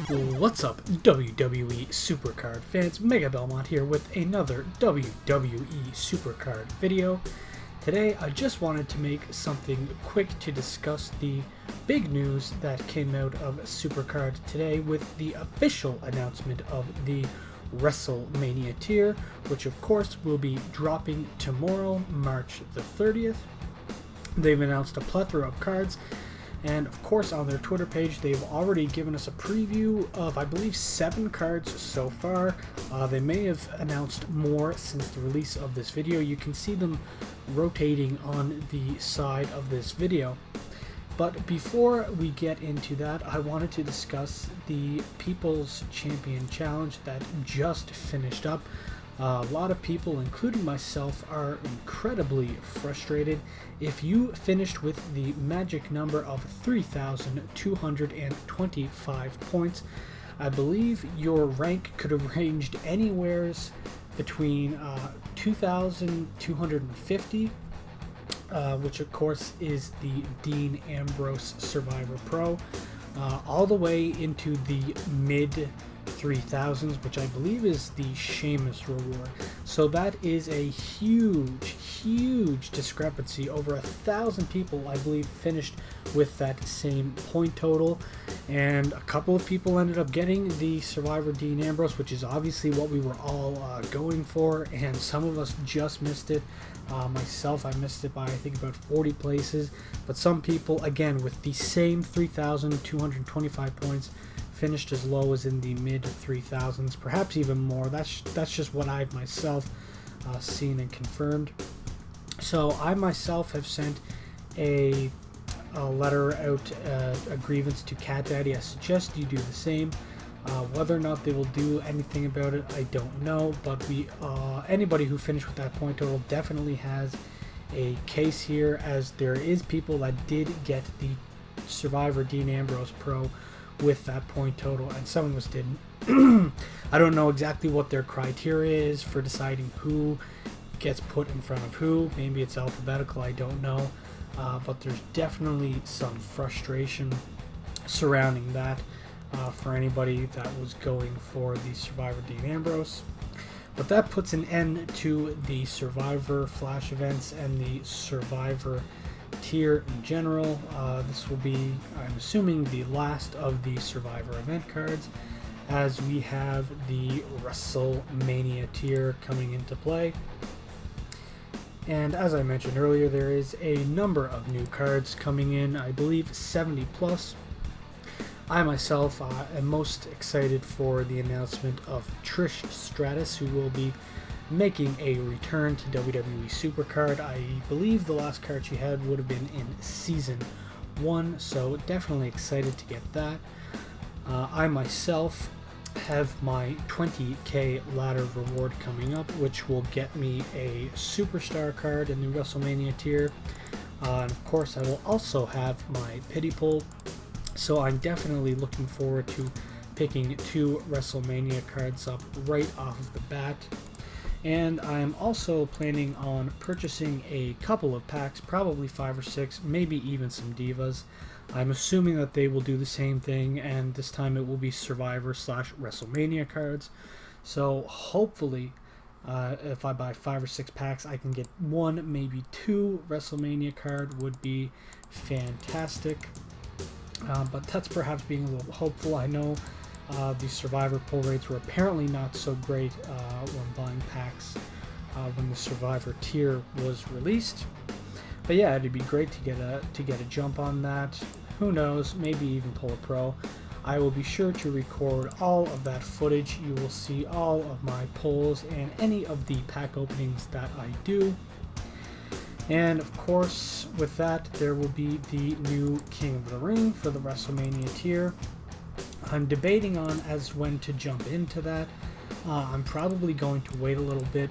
What's up, WWE Supercard fans? Mega Belmont here with another WWE Supercard video. Today I just wanted to make something quick to discuss the big news that came out of Supercard today with the official announcement of the Wrestlemania Tier, which of course will be dropping tomorrow, March the 30th. They've announced a plethora of cards. And of course on their Twitter page they've already given us a preview of I believe 7 cards so far. They may have announced more since the release of this video. You can see them rotating on the side of this video. But before we get into that, I wanted to discuss the People's Champion Challenge that just finished up. A lot of people, including myself, are incredibly frustrated. If you finished with the magic number of 3,225 points, I believe your rank could have ranged anywhere between 2,250, which of course is the Dean Ambrose Survivor Pro, all the way into the mid 3000s, which I believe is the Sheamus reward. So that is a huge discrepancy. Over 1,000 people, I believe, finished with that same point total, and a couple of people ended up getting the Survivor Dean Ambrose, which is obviously what we were all going for, and some of us just missed it. Myself, I missed it by I think about 40 places, but some people, again, with the same 3,225 points, finished as low as in the mid 3000s, perhaps even more. That's just what I've myself seen and confirmed. So I myself have sent a letter out, a grievance to Cat Daddy. I suggest you do the same. Whether or not they will do anything about it, I don't know, but anybody who finished with that point total definitely has a case here, as there is people that did get the Survivor Dean Ambrose Pro with that point total, and some of us didn't. I don't know exactly what their criteria is for deciding who gets put in front of who. Maybe it's alphabetical, I don't know. But there's definitely some frustration surrounding that for anybody that was going for the Survivor Dean Ambrose. But that puts an end to the Survivor Flash events and the Survivor Tier in general. This will be, I'm assuming, the last of the Survivor event cards, as we have the Wrestlemania Tier coming into play. And as I mentioned earlier, there is a number of new cards coming in, I believe 70 plus. I myself am most excited for the announcement of Trish Stratus, who will be making a return to WWE Supercard. I believe the last card she had would have been in Season 1, so definitely excited to get that. I myself have my 20k ladder reward coming up, which will get me a Superstar card in the Wrestlemania Tier. And of course I will also have my pity pull, so I'm definitely looking forward to picking 2 WrestleMania cards up right off of the bat. And I'm also planning on purchasing a couple of packs, probably 5 or 6, maybe even some Divas. I'm assuming that they will do the same thing, and this time it will be Survivor / WrestleMania cards. So hopefully, if I buy 5 or 6 packs, I can get 1, maybe 2 WrestleMania card would be fantastic. But that's perhaps being a little hopeful. I know the Survivor pull rates were apparently not so great when buying packs when the Survivor Tier was released. But yeah, it'd be great to get a jump on that. Who knows? Maybe even pull a pro. I will be sure to record all of that footage. You will see all of my pulls and any of the pack openings that I do. And of course, with that, there will be the new King of the Ring for the Wrestlemania Tier. I'm debating on as when to jump into that. I'm probably going to wait a little bit,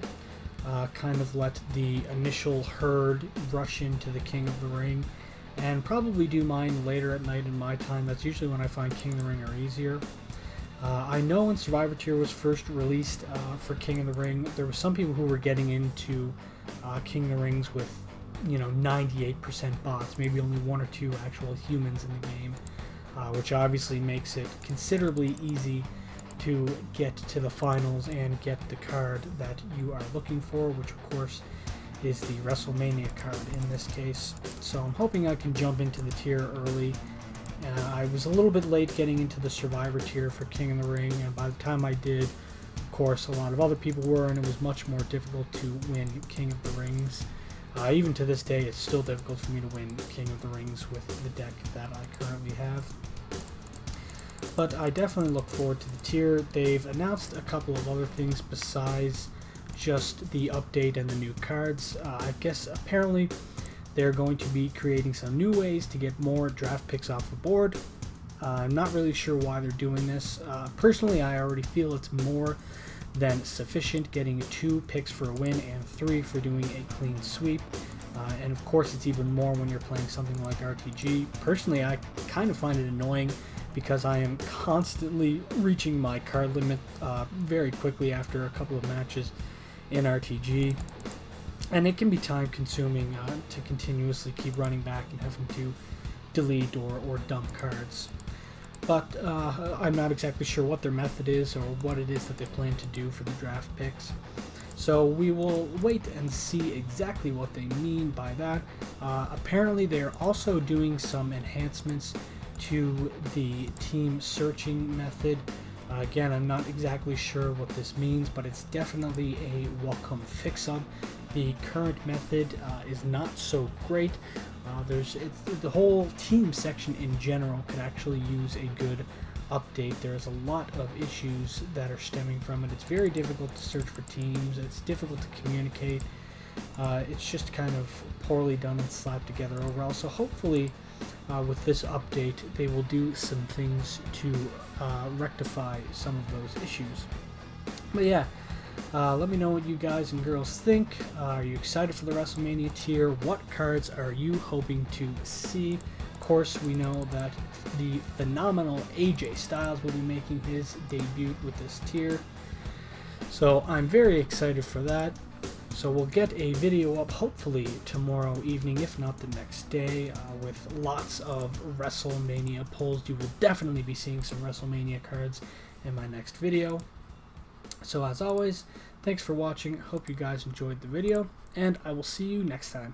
kind of let the initial herd rush into the King of the Ring, and probably do mine later at night in my time. That's usually when I find King of the Ring are easier. I know when Survivor Tier was first released for King of the Ring, there were some people who were getting into King of the Rings with 98% bots, maybe only 1 or 2 actual humans in the game. which obviously makes it considerably easy to get to the finals and get the card that you are looking for, which of course is the WrestleMania card in this case. So I'm hoping I can jump into the tier early. I was a little bit late getting into the Survivor tier for King of the Ring, and by the time I did, of course, a lot of other people were, and it was much more difficult to win King of the Rings. Even to this day, it's still difficult for me to win King of the Rings with the deck that I currently have. But I definitely look forward to the tier. They've announced a couple of other things besides just the update and the new cards. I guess apparently they're going to be creating some new ways to get more draft picks off the board. I'm not really sure why they're doing this. Personally, I already feel it's more than sufficient getting 2 picks for a win and 3 for doing a clean sweep. And of course, it's even more when you're playing something like RTG. Personally, I kind of find it annoying because I am constantly reaching my card limit very quickly after a couple of matches in RTG. And it can be time consuming to continuously keep running back and having to delete or dump cards. But I'm not exactly sure what their method is or what it is that they plan to do for the draft picks. So we will wait and see exactly what they mean by that. Apparently they're also doing some enhancements to the team searching method. Again, I'm not exactly sure what this means, but it's definitely a welcome fix-up. The current method is not so great. The whole team section in general could actually use a good update. There's a lot of issues that are stemming from it. It's very difficult to search for teams. It's difficult to communicate. It's just kind of poorly done and slapped together overall. So hopefully with this update they will do some things to rectify some of those issues. But yeah, let me know what you guys and girls think. Are you excited for the WrestleMania tier? What cards are you hoping to see? Of course, we know that the phenomenal AJ Styles will be making his debut with this tier, so I'm very excited for that. So we'll get a video up hopefully tomorrow evening, if not the next day, with lots of WrestleMania polls. You will definitely be seeing some WrestleMania cards in my next video. So as always, thanks for watching. Hope you guys enjoyed the video, and I will see you next time.